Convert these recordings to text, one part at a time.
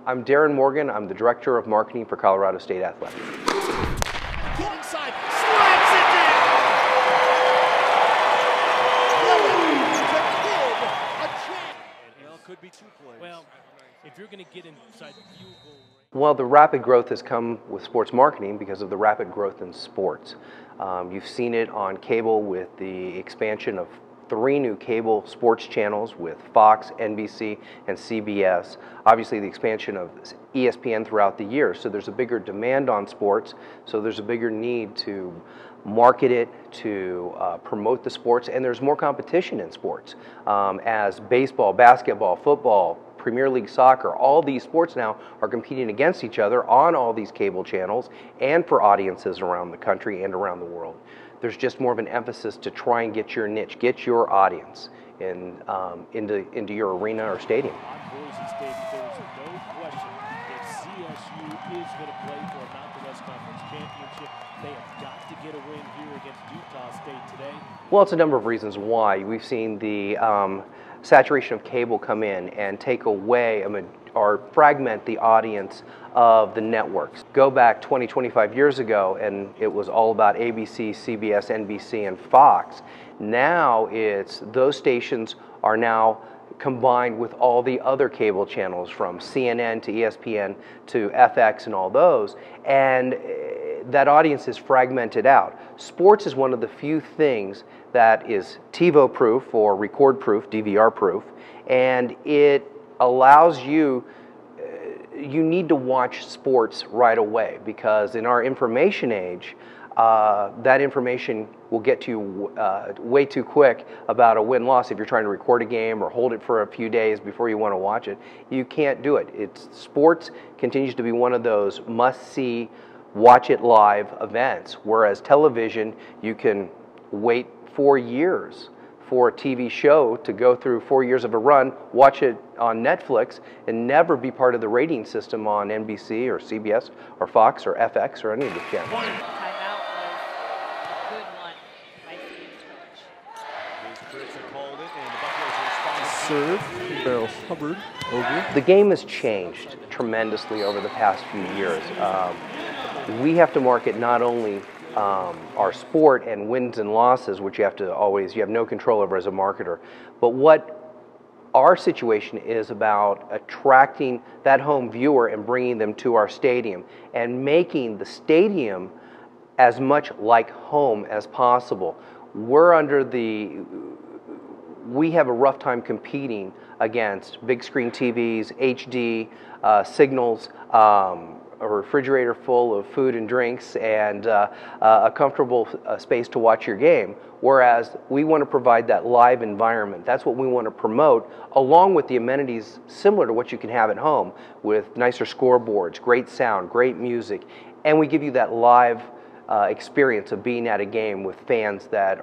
I'm Darren Morgan. I'm the Director of Marketing for Colorado State Athletics. Get inside, slams it in! Could be two plays. Well, if you're going to get inside the field goal range. Well, the rapid growth has come with sports marketing because of the rapid growth in sports. You've seen it on cable with the expansion of 3 new cable sports channels with Fox, NBC, and CBS. Obviously, the expansion of ESPN throughout the year. So there's a bigger demand on sports. So there's a bigger need to market it, to promote the sports, and there's more competition in sports. As baseball, basketball, football, Premier League soccer, all these sports now are competing against each other on all these cable channels and for audiences around the country and around the world. There's just more of an emphasis to try and get your niche, get your audience into your arena or stadium. On Boise State, there's no question if CSU is going to play for a Mountain West Conference championship, they have got to get a win here against Utah State today. Well, it's a number of reasons why. We've seen the saturation of cable come in and take away or fragment the audience of the networks. Go back 20, 25 years ago and it was all about ABC, CBS, NBC, and Fox. Now it's those stations are now combined with all the other cable channels from CNN to ESPN to FX and all those, and that audience is fragmented out. Sports is one of the few things that is TiVo proof or record proof, DVR proof, and it allows you need to watch sports right away because in our information age, that information will get to you way too quick about a win-loss. If you're trying to record a game or hold it for a few days before you want to watch it, you can't do it. Sports continues to be one of those must-see, watch it live events, whereas television, you can wait 4 years for a TV show to go through 4 years of a run, watch it on Netflix, and never be part of the rating system on NBC or CBS or Fox or FX or any of the channels. Timeout was a good one by Steve Church. Serve, Barrel Hubbard over. The game has changed tremendously over the past few years. We have to market not only our sport and wins and losses, which you have no control over as a marketer, but what our situation is about attracting that home viewer and bringing them to our stadium and making the stadium as much like home as possible. We have a rough time competing against big screen TVs, HD, signals, a refrigerator full of food and drinks, and a comfortable space to watch your game, whereas we want to provide that live environment. That's what we want to promote, along with the amenities similar to what you can have at home, with nicer scoreboards, great sound, great music, and we give you that live experience of being at a game with fans that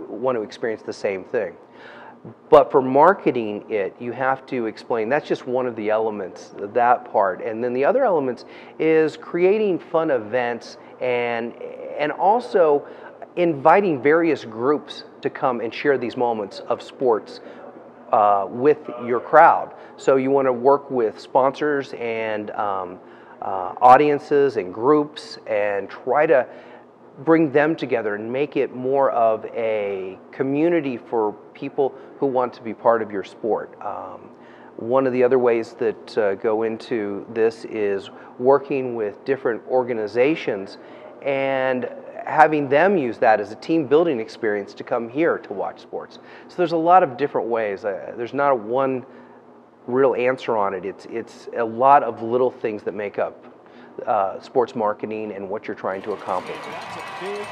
want to experience the same thing. But for marketing it, you have to explain, that's just one of the elements, that part. And then the other elements is creating fun events and also inviting various groups to come and share these moments of sports with your crowd. So you want to work with sponsors and audiences and groups and try to bring them together and make it more of a community for people who want to be part of your sport. One of the other ways that go into this is working with different organizations and having them use that as a team building experience to come here to watch sports. So there's a lot of different ways. There's not one real answer on it. It's a lot of little things that make up sports marketing and what you're trying to accomplish. That's a big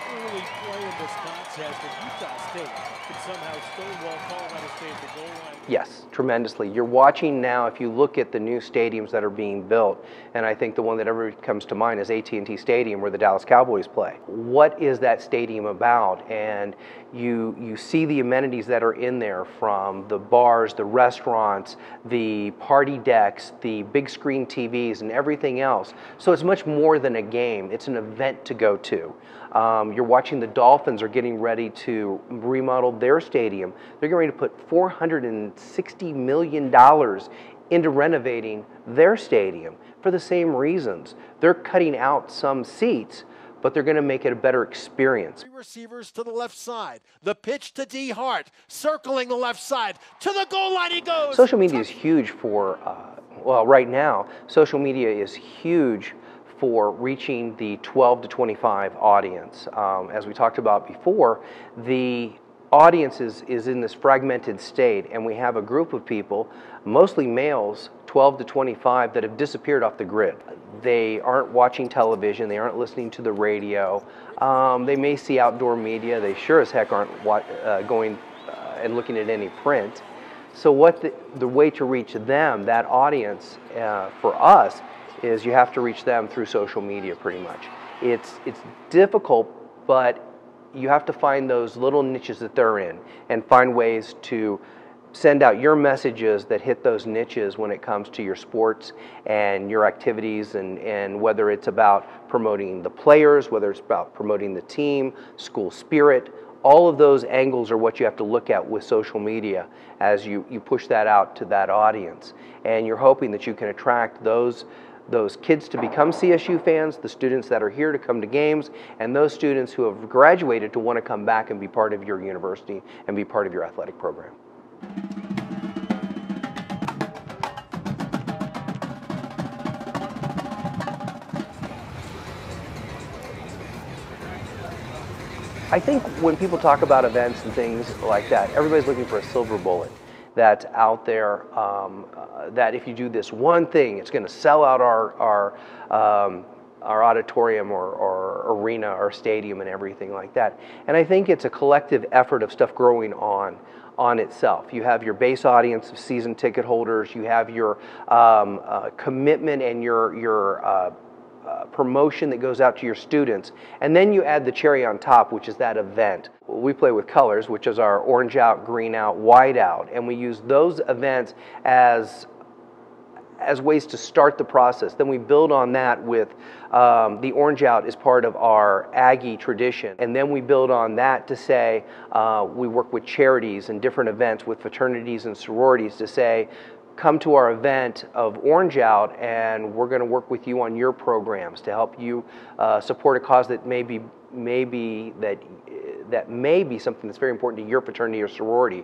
early play in this contest, and Utah State can somehow stonewall Colorado State at the goal line. Yes, tremendously. You're watching now, if you look at the new stadiums that are being built, and I think the one that ever comes to mind is AT&T Stadium where the Dallas Cowboys play. What is that stadium about? And you see the amenities that are in there, from the bars, the restaurants, the party decks, the big screen TVs, and everything else. So it's much more than a game. It's an event to go to. You're watching the Dolphins are getting ready to remodel their stadium. They're getting ready to put $460 million into renovating their stadium for the same reasons. They're cutting out some seats, but they're going to make it a better experience. Three receivers to the left side. The pitch to D. Hart, circling the left side. To the goal line he goes. Social media is huge for, well, right now, social media is huge for reaching the 12 to 25 audience. As we talked about before, the audience is in this fragmented state, and we have a group of people, mostly males, 12 to 25, that have disappeared off the grid. They aren't watching television, they aren't listening to the radio, they may see outdoor media, they sure as heck aren't going and looking at any print. So what the way to reach them, that audience, for us, is you have to reach them through social media pretty much. It's difficult, but you have to find those little niches that they're in and find ways to send out your messages that hit those niches when it comes to your sports and your activities, and whether it's about promoting the players, whether it's about promoting the team, school spirit. All of those angles are what you have to look at with social media as you push that out to that audience. And you're hoping that you can attract those kids to become CSU fans, the students that are here to come to games, and those students who have graduated to want to come back and be part of your university and be part of your athletic program. I think when people talk about events and things like that, everybody's looking for a silver bullet that's out there, that if you do this one thing, it's going to sell out our auditorium or arena or stadium and everything like that. And I think it's a collective effort of stuff growing on itself. You have your base audience of season ticket holders, you have your commitment and your promotion that goes out to your students, and then you add the cherry on top, which is that event. We play with colors, which is our orange out, green out, white out, and we use those events as ways to start the process. Then we build on that with the orange out as part of our Aggie tradition, and then we build on that to say we work with charities and different events with fraternities and sororities to say, come to our event of Orange Out, and we're going to work with you on your programs to help you support a cause that may be something that's very important to your fraternity or sorority.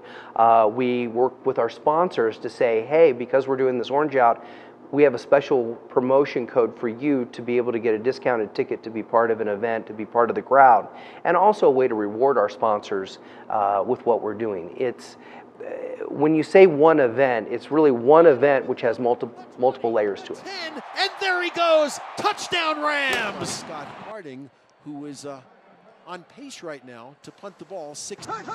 We work with our sponsors to say, hey, because we're doing this Orange Out, we have a special promotion code for you to be able to get a discounted ticket to be part of an event, to be part of the crowd, and also a way to reward our sponsors with what we're doing. When you say one event, it's really one event which has multiple layers to it. 10, and there he goes! Touchdown Rams! Scott Harding, who is on pace right now to punt the ball 6 times.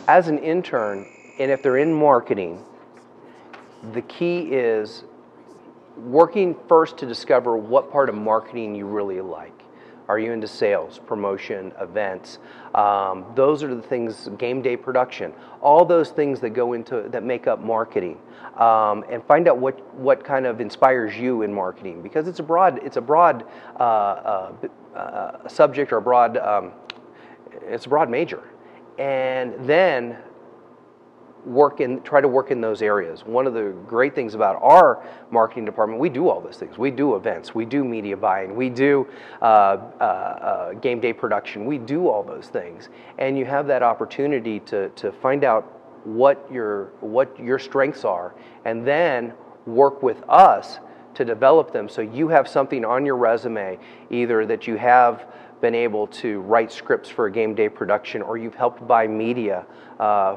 As an intern, and if they're in marketing, the key is working first to discover what part of marketing you really like. Are you into sales, promotion, events? Those are the things, game day production, all those things that go into, that make up marketing. And find out what kind of inspires you in marketing, because it's a broad subject, or it's a broad major. And then try to work in those areas. One of the great things about our marketing department, we do all those things. We do events, we do media buying, we do game day production, we do all those things. And you have that opportunity to find out what your strengths are, and then work with us to develop them, so you have something on your resume, either that you have been able to write scripts for a game day production, or you've helped buy media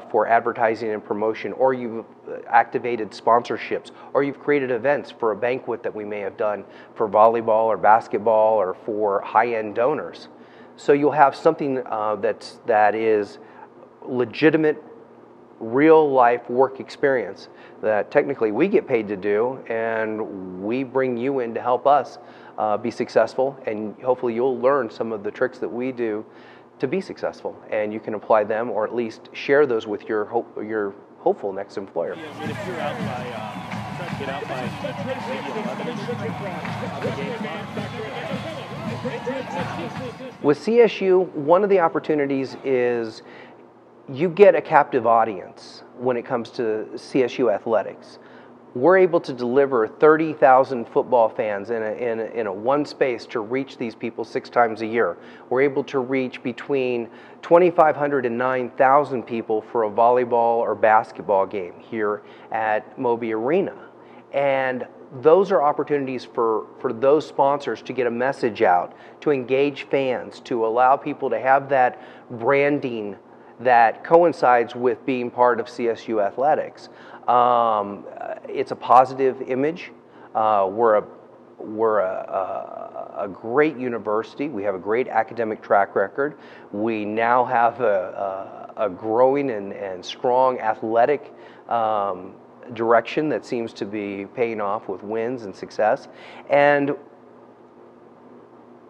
for advertising and promotion, or you've activated sponsorships, or you've created events for a banquet that we may have done for volleyball or basketball or for high-end donors. So you'll have something that is legitimate, real-life work experience that technically we get paid to do, and we bring you in to help us be successful, and hopefully you'll learn some of the tricks that we do to be successful, and you can apply them, or at least share those with your hopeful next employer. Yeah, I mean, if you're out by, trying to get out by maybe 11, With CSU, one of the opportunities is you get a captive audience when it comes to CSU athletics. we're able to deliver 30,000 football fans in a one space to reach these people 6 times a year. We're able to reach between 2,500 and 9,000 people for a volleyball or basketball game here at Moby Arena. And those are opportunities for those sponsors to get a message out, to engage fans, to allow people to have that branding that coincides with being part of CSU athletics. It's a positive image. We're a great university. We have a great academic track record. We now have a growing and strong athletic direction that seems to be paying off with wins and success. And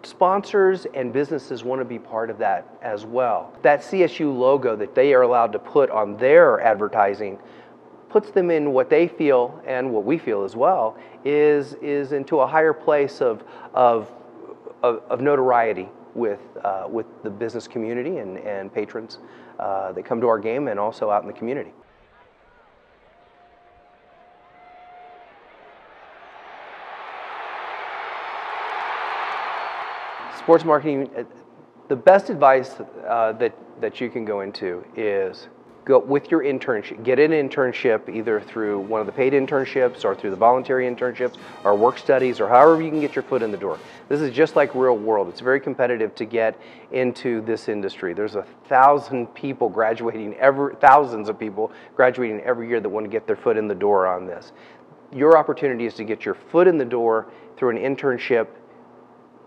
sponsors and businesses want to be part of that as well. That CSU logo that they are allowed to put on their advertising puts them in what they feel, and what we feel as well, is into a higher place of notoriety with the business community and patrons that come to our game, and also out in the community. Sports marketing, the best advice that you can go into is go with your internship. Get an internship either through one of the paid internships or through the voluntary internships or work studies, or however you can get your foot in the door. This is just like real world. It's very competitive to get into this industry. There's 1,000 people graduating thousands of people graduating every year that want to get their foot in the door on this. Your opportunity is to get your foot in the door through an internship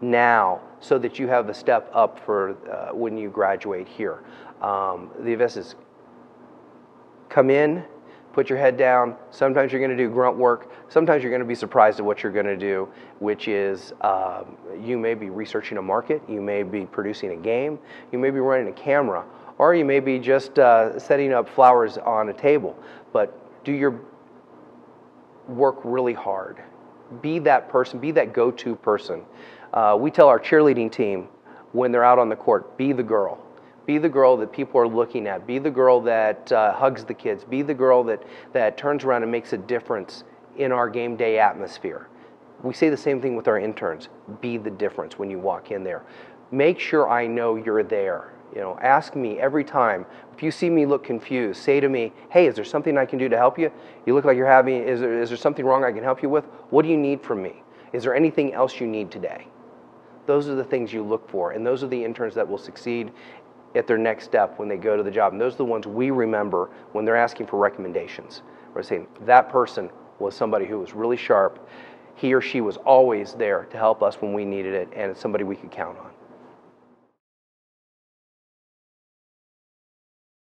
now, so that you have a step up for when you graduate here. The advice is come in, put your head down. Sometimes you're going to do grunt work. Sometimes you're going to be surprised at what you're going to do, which is you may be researching a market, you may be producing a game, you may be running a camera, or you may be just setting up flowers on a table. But do your work really hard. Be that person, be that go-to person. We tell our cheerleading team when they're out on the court, be the girl. Be the girl that people are looking at. Be the girl that hugs the kids. Be the girl that turns around and makes a difference in our game day atmosphere. We say the same thing with our interns. Be the difference when you walk in there. Make sure I know you're there. You know, ask me every time. If you see me look confused, say to me, hey, is there something I can do to help you? You look like you're having, is there something wrong I can help you with? What do you need from me? Is there anything else you need today? Those are the things you look for, and those are the interns that will succeed at their next step when they go to the job. And those are the ones we remember when they're asking for recommendations. We're saying that person was somebody who was really sharp. He or she was always there to help us when we needed it, and it's somebody we could count on.